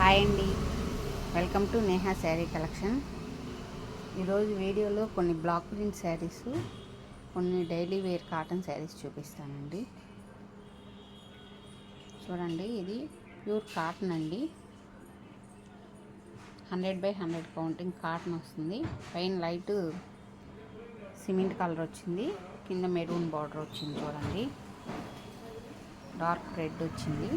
Hi అండి, welcome to Neha sari collection. ఈరోజు వీడియోలో కొన్ని బ్లాక్ ప్రింట్ శారీస్, కొన్ని డైలీ వేర్ కాటన్ శారీస్ చూపిస్తానండి. చూడండి, ఇది ప్యూర్ కాటన్ అండి. 100/100 కౌంటింగ్ కాటన్ వస్తుంది. పైన లైట్ సిమెంట్ కలర్ వచ్చింది, కింద మెరూన్ బార్డర్ వచ్చింది. చూడండి, డార్క్ రెడ్ వచ్చింది.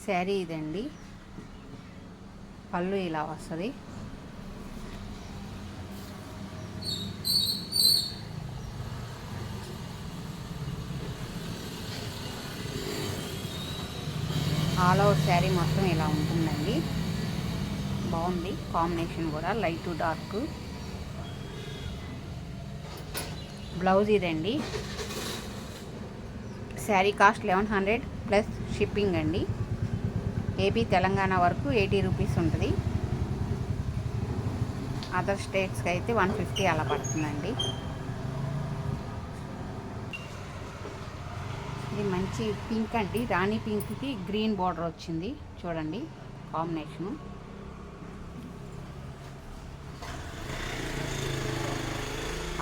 శారీ ఇదండి. పళ్ళు ఇలా వస్తుంది. ఆల్ ఓవర్ శారీ మొత్తం ఇలా ఉంటుందండి. బాగుంది కాంబినేషన్ కూడా, లైట్ డార్క్. బ్లౌజ్ ఇదండి. శారీ కాస్ట్ 1100 ప్లస్ షిప్పింగ్ అండి. ఏపీ తెలంగాణ వరకు 80 రూపీస్ ఉంటుంది. అదర్ స్టేట్స్కి అయితే 150 అలా పడుతుందండి. ఇది మంచి పింక్ అండి, రాణి పింక్కి గ్రీన్ బార్డర్ వచ్చింది. చూడండి కాంబినేషను.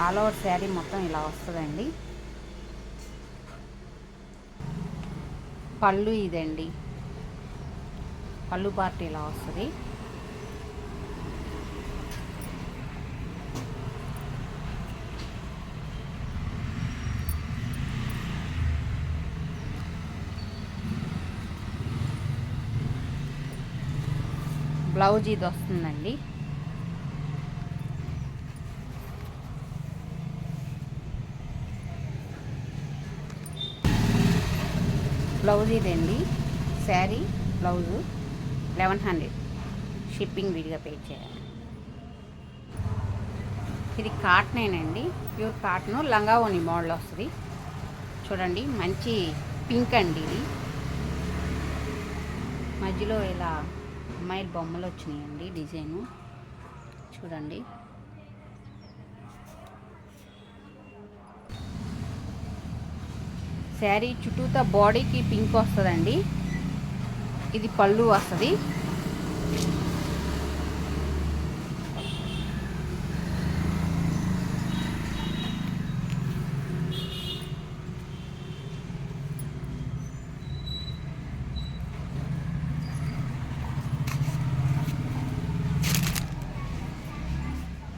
ఆల్ ఓవర్ శారీ మొత్తం ఇలా వస్తుందండి. పళ్ళు ఇదండి. పళ్ళు పార్ట్ ఇలా వస్తుంది. బ్లౌజ్ ఇది వస్తుందండి. బ్లౌజ్ ఇదండి. శారీ బ్లౌజు 1100, షిప్పింగ్ విడిగా పే చేయాలి. ఇది కాటనేనండి, ప్యూర్ కాటను. లంగా ఓని మోడల్ వస్తుంది. చూడండి, మంచి పింక్ అండి. ఇది మధ్యలో ఇలా అమ్మాయిల బొమ్మలు వచ్చినాయండి, డిజైను. చూడండి, శారీ చుట్టూతా బాడీకి పింక్ వస్తుందండి. ఇది పళ్ళు వస్తుంది.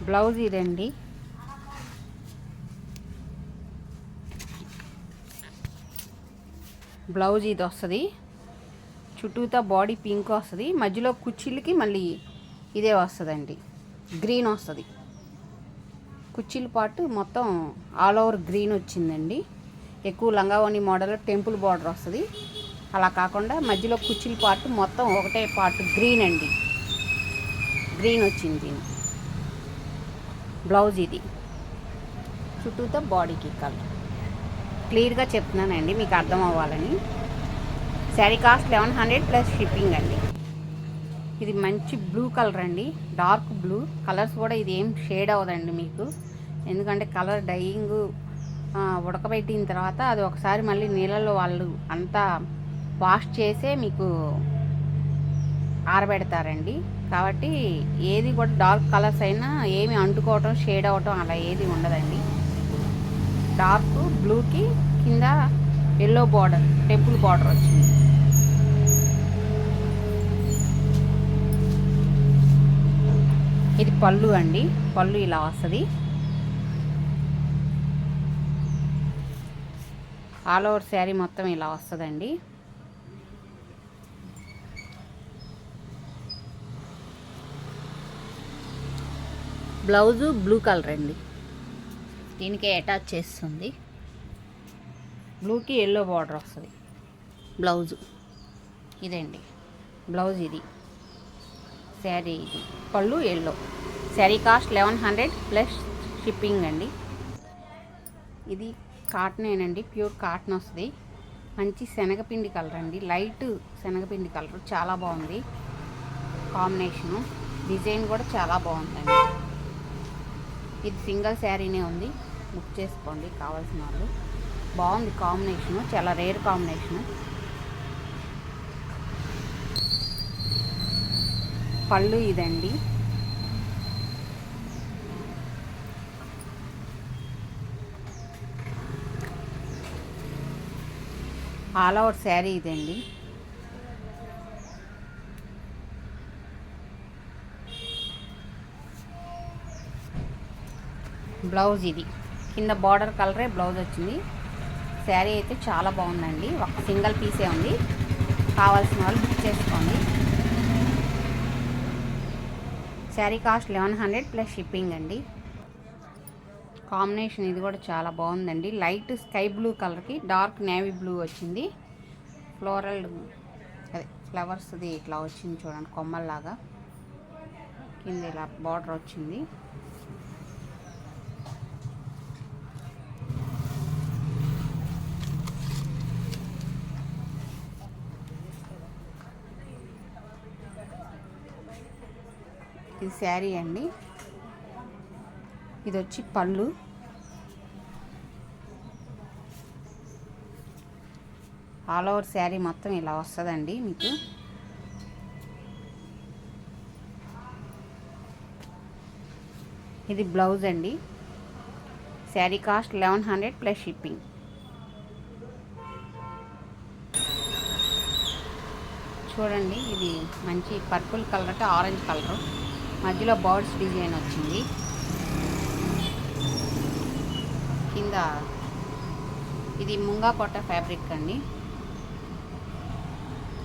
బ్లౌజ్ ఇదండి. బ్లౌజ్ ఇది వస్తుంది. చుట్టూతా బాడీ పింక్ వస్తుంది. మధ్యలో కుచ్చిళ్ళకి మళ్ళీ ఇదే వస్తుందండి, గ్రీన్ వస్తుంది. కుచ్చిళ్ళ పాటు మొత్తం ఆల్ ఓవర్ గ్రీన్ వచ్చిందండి. ఎక్కువ లంగావోని మోడల్ టెంపుల్ బార్డర్ వస్తుంది. అలా కాకుండా మధ్యలో కుచ్చిళ్ళ పాటు మొత్తం ఒకటే పార్ట్ గ్రీన్ అండి. గ్రీన్ వచ్చింది. బ్లౌజ్ ఇది. చుట్టూతో బాడీకి కలర్ క్లియర్గా చెప్తున్నానండి, మీకు అర్థం అవ్వాలని. శారీ కాస్ట్ 1100 ప్లస్ షిప్పింగ్ అండి. ఇది మంచి బ్లూ కలర్ అండి, డార్క్ బ్లూ. కలర్స్ కూడా ఇది ఏం షేడ్ అవ్వదండి మీకు, ఎందుకంటే కలర్ డైయింగ్ ఉడకబెట్టిన తర్వాత అది ఒకసారి మళ్ళీ నీళ్ళల్లో వాళ్ళు అంతా వాష్ చేసే మీకు ఆరబెడతారండి. కాబట్టి ఏది కూడా డార్క్ కలర్స్ అయినా ఏమి అంటుకోవటం, షేడ్ అవ్వటం అలా ఏది ఉండదండి. డార్క్ బ్లూకి కింద ఎల్లో బార్డర్, టెంపుల్ బార్డర్ వచ్చింది. ఇది పళ్ళు అండి. పళ్ళు ఇలా వస్తుంది. ఆల్ ఓవర్ శారీ మొత్తం ఇలా వస్తుందండి. బ్లౌజు బ్లూ కలర్ అండి, దీనికే అటాచ్ చేస్తుంది. బ్లూకి ఎల్లో బార్డర్ వస్తుంది. బ్లౌజు ఇదండి. బ్లౌజ్ ఇది. శారీ ఇది. పళ్ళు yellow. Sari cost 1100 plus shipping అండి. ఇది కాటనేనండి, ప్యూర్ కాటన్ వస్తుంది. మంచి శనగపిండి కలర్ అండి, లైట్ శనగపిండి కలర్. చాలా బాగుంది కాంబినేషను. డిజైన్ కూడా చాలా బాగుందండి. ఇది సింగిల్ శారీనే ఉంది, బుక్ చేసుకోండి కావాల్సిన వాళ్ళు. బాగుంది కాంబినేషను, చాలా రేర్ కాంబినేషను. పళ్ళు ఇదండి. ఆల్ ఓవర్ శారీ ఇదండి. బ్లౌజ్ ఇది కింద బార్డర్ కలరే బ్లౌజ్ వచ్చింది. శారీ అయితే చాలా బాగుందండి. ఒక సింగిల్ పీసే ఉంది. కావాల్సిన వాళ్ళు బుక్ చేసుకోండి. శారీ కాస్ట్ 1100 ప్లస్ షిప్పింగ్ అండి. కాంబినేషన్ ఇది కూడా చాలా బాగుందండి. లైట్ స్కై బ్లూ కలర్కి డార్క్ నేవీ బ్లూ వచ్చింది. ఫ్లోరల్ అదే ఫ్లవర్స్ది ఇట్లా వచ్చింది చూడండి, కొమ్మల్లాగా. కింద ఇలా బార్డర్ వచ్చింది. ఇది శారీ అండి. ఇది వచ్చి పళ్ళు. ఆల్ ఓవర్ శారీ మొత్తం ఇలా వస్తుందండి మీకు. ఇది బ్లౌజ్ అండి. Sari cost 1100 plus shipping. చూడండి, ఇది మంచి పర్పుల్ కలర్ అంటే ఆరెంజ్ కలర్, మధ్యలో బర్డ్స్ డిజైన్ వచ్చింది. కింద ఇది ముంగా కొట్ట ఫ్యాబ్రిక్ అండి.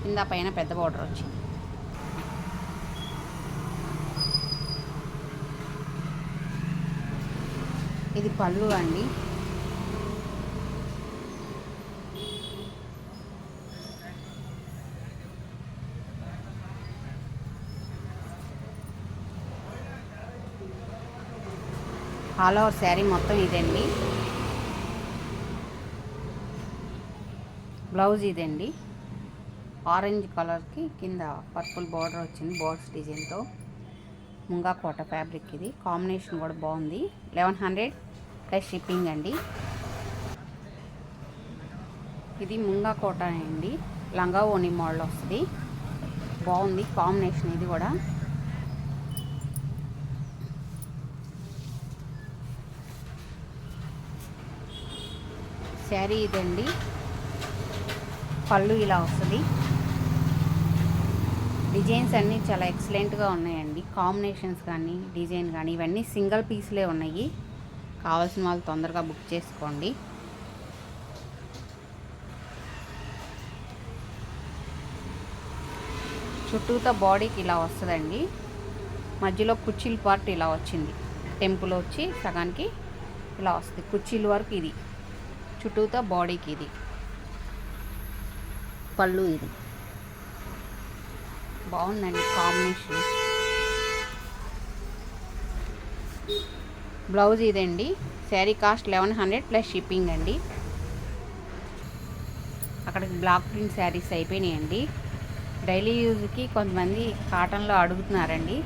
కింద పైన పెద్ద బార్డర్ వచ్చింది. ఇది పళ్ళు అండి. ఆల్ ఓవర్ శారీ మొత్తం ఇదండి. బ్లౌజ్ ఇదండి. ఆరెంజ్ కలర్కి కింద పర్పుల్ బార్డర్ వచ్చింది బర్డ్స్ డిజైన్తో. ముంగా కోట ఫ్యాబ్రిక్ ఇది. కాంబినేషన్ కూడా బాగుంది. 1100 ప్లస్ షిప్పింగ్ అండి. ఇది ముంగా కోట అండి. లంగా ఓని మోడల్ వస్తుంది. బాగుంది కాంబినేషన్ ఇది కూడా. శారీ ఇదండి. పళ్ళు ఇలా వస్తుంది. డిజైన్స్ అన్నీ చాలా ఎక్సలెంట్గా ఉన్నాయండి. కాంబినేషన్స్ కానీ డిజైన్ కానీ ఇవన్నీ సింగిల్ పీస్లే ఉన్నాయి. కావాల్సిన వాళ్ళు తొందరగా బుక్ చేసుకోండి. చుట్టూతో బాడీకి ఇలా వస్తుందండి. మధ్యలో కుర్చీల పార్ట్ ఇలా వచ్చింది. టెంపుల్ వచ్చి సగానికి ఇలా వస్తుంది. కుర్చీల వరకు ఇది. చుట్టూతో బాడీకి ఇది. పళ్ళు ఇది. బాగుందండి కాంబినేషన్. బ్లౌజ్ ఇదండి. శారీ కాస్ట్ 1100 ప్లస్ షిప్పింగ్ అండి. అక్కడికి బ్లాక్ ప్రింట్ శారీస్ అయిపోయినాయండి. డైలీ యూజ్కి కొంతమంది కాటన్లో అడుగుతున్నారండి.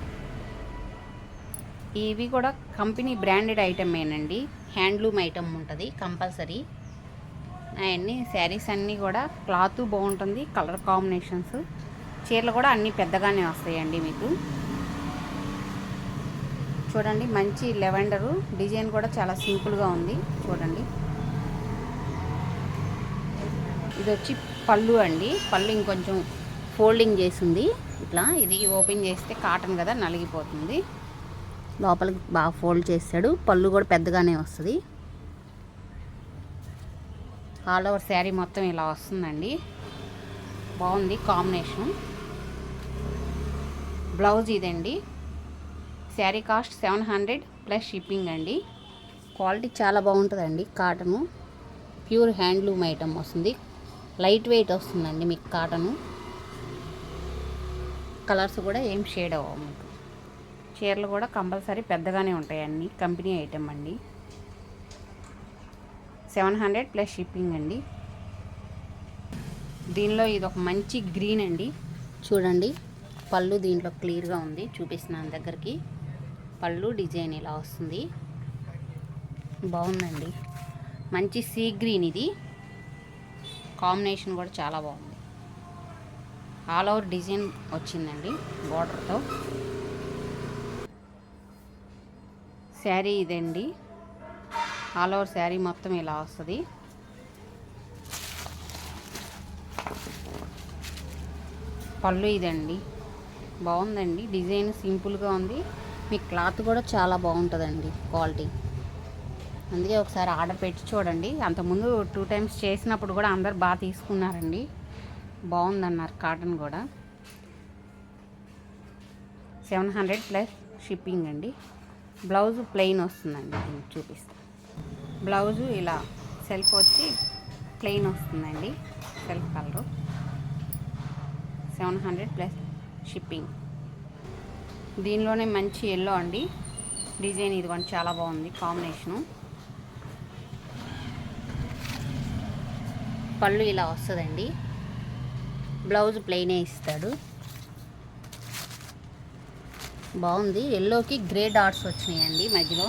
ఇవి కూడా కంపెనీ బ్రాండెడ్ ఐటమేనండి. హ్యాండ్లూమ్ ఐటమ్ ఉంటుంది కంపల్సరీ. అవన్నీ శారీస్ అన్నీ కూడా క్లాత్ బాగుంటుంది. కలర్ కాంబినేషన్స్, చీరలు కూడా అన్నీ పెద్దగానే వస్తాయండి మీకు. చూడండి, మంచి లెవెండరు డిజైన్ కూడా చాలా సింపుల్గా ఉంది. చూడండి, ఇది వచ్చి పళ్ళు అండి. పళ్ళు ఇంకొంచెం ఫోల్డింగ్ చేసింది ఇట్లా. ఇది ఓపెన్ చేస్తే కాటన్ కదా నలిగిపోతుంది. లోపలికి బాగా ఫోల్డ్ చేస్తాడు. పళ్ళు కూడా పెద్దగానే వస్తుంది. ఆల్ ఓవర్ శారీ మొత్తం ఇలా వస్తుందండి. బాగుంది కాంబినేషన్. బ్లౌజ్ ఇదండి. శారీ కాస్ట్ 700 ప్లస్ షిప్పింగ్ అండి. క్వాలిటీ చాలా బాగుంటుందండి. కాటను ప్యూర్ హ్యాండ్లూమ్ ఐటమ్ వస్తుంది. లైట్ వెయిట్ వస్తుందండి మీకు కాటను. కలర్స్ కూడా ఏం షేడ్ అవ్వవు మీకు. చీరలు కూడా కంపల్సరీ పెద్దగానే ఉంటాయి. అన్నీ కంపెనీ ఐటమ్ అండి. 700 ప్లస్ షిప్పింగ్ అండి. దీనిలో ఇది ఒక మంచి గ్రీన్ అండి. చూడండి, పళ్ళు దీంట్లో క్లియర్గా ఉంది. చూపిస్తున్నాను దగ్గరికి. పళ్ళు డిజైన్ ఇలా వస్తుంది. బాగుందండి. మంచి సీ గ్రీన్, ఇది కాంబినేషన్ కూడా చాలా బాగుంది. ఆల్ ఓవర్ డిజైన్ వచ్చిందండి బార్డర్తో. శారీ ఇదండి, ఆల్ ఓవర్ శారీ మొత్తం ఇలా వస్తుంది. పళ్ళు ఇదండి, బాగుందండి డిజైన్, సింపుల్గా ఉంది. మీ క్లాత్ కూడా చాలా బాగుంటుందండి క్వాలిటీ. అందుకే ఒకసారి ఆర్డర్ పెట్టి చూడండి. అంతకుముందు 2 times చేసినప్పుడు కూడా అందరు బాగా తీసుకున్నారండి, బాగుందన్నారు. కాటన్ కూడా 700 ప్లస్ షిప్పింగ్ అండి. బ్లౌజ్ ప్లెయిన్ వస్తుందండి, దీనికి చూపిస్తాను. బ్లౌజు ఇలా సెల్ఫ్ వచ్చి ప్లెయిన్ వస్తుందండి, సెల్ఫ్ కలరు. 700 plus shipping. దీనిలోనే మంచి ఎల్లో అండి డిజైన్, ఇది కూడా చాలా బాగుంది కాంబినేషను. పళ్ళు ఇలా వస్తుందండి, బ్లౌజ్ ప్లెయినే ఇస్తాడు. బాగుంది, ఎల్లోకి గ్రే డాట్స్ వచ్చినాయండి మధ్యలో,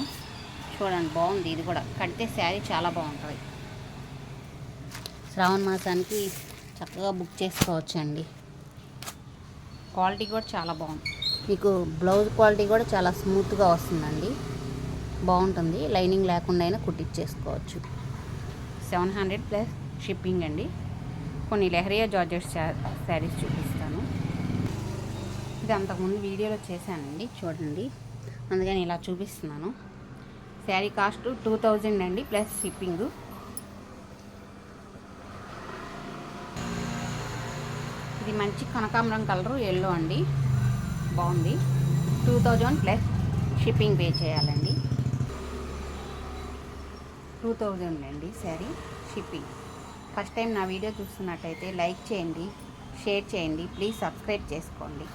చూడండి బాగుంది. ఇది కూడా కడితే శారీ చాలా బాగుంటుంది. శ్రావణ మాసానికి చక్కగా బుక్ చేసుకోవచ్చండి. క్వాలిటీ కూడా చాలా బాగుంది. మీకు బ్లౌజ్ క్వాలిటీ కూడా చాలా స్మూత్గా వస్తుందండి, బాగుంటుంది. లైనింగ్ లేకుండా అయినా కుట్టించేసుకోవచ్చు. 700 ప్లస్ షిప్పింగ్ అండి. కొన్ని లెహరియా జార్జెట్ శారీస్ చూపిస్తాను. ఇది అంతకుముందు వీడియోలో చేశానండి, చూడండి, అందుకని ఇలా చూపిస్తున్నాను. శారీ కాస్ట్ 2000 అండి ప్లస్ షిప్పింగ్. ఇది మంచి కనకాంబరం కలరు, ఎల్లో అండి, బాగుంది. 2000 ప్లస్ షిప్పింగ్ పే చేయాలండి. 2000 అండి శారీ షిప్పింగ్. ఫస్ట్ టైం నా వీడియో చూస్తున్నట్టయితే లైక్ చేయండి, షేర్ చేయండి, ప్లీజ్ సబ్స్క్రైబ్ చేసుకోండి.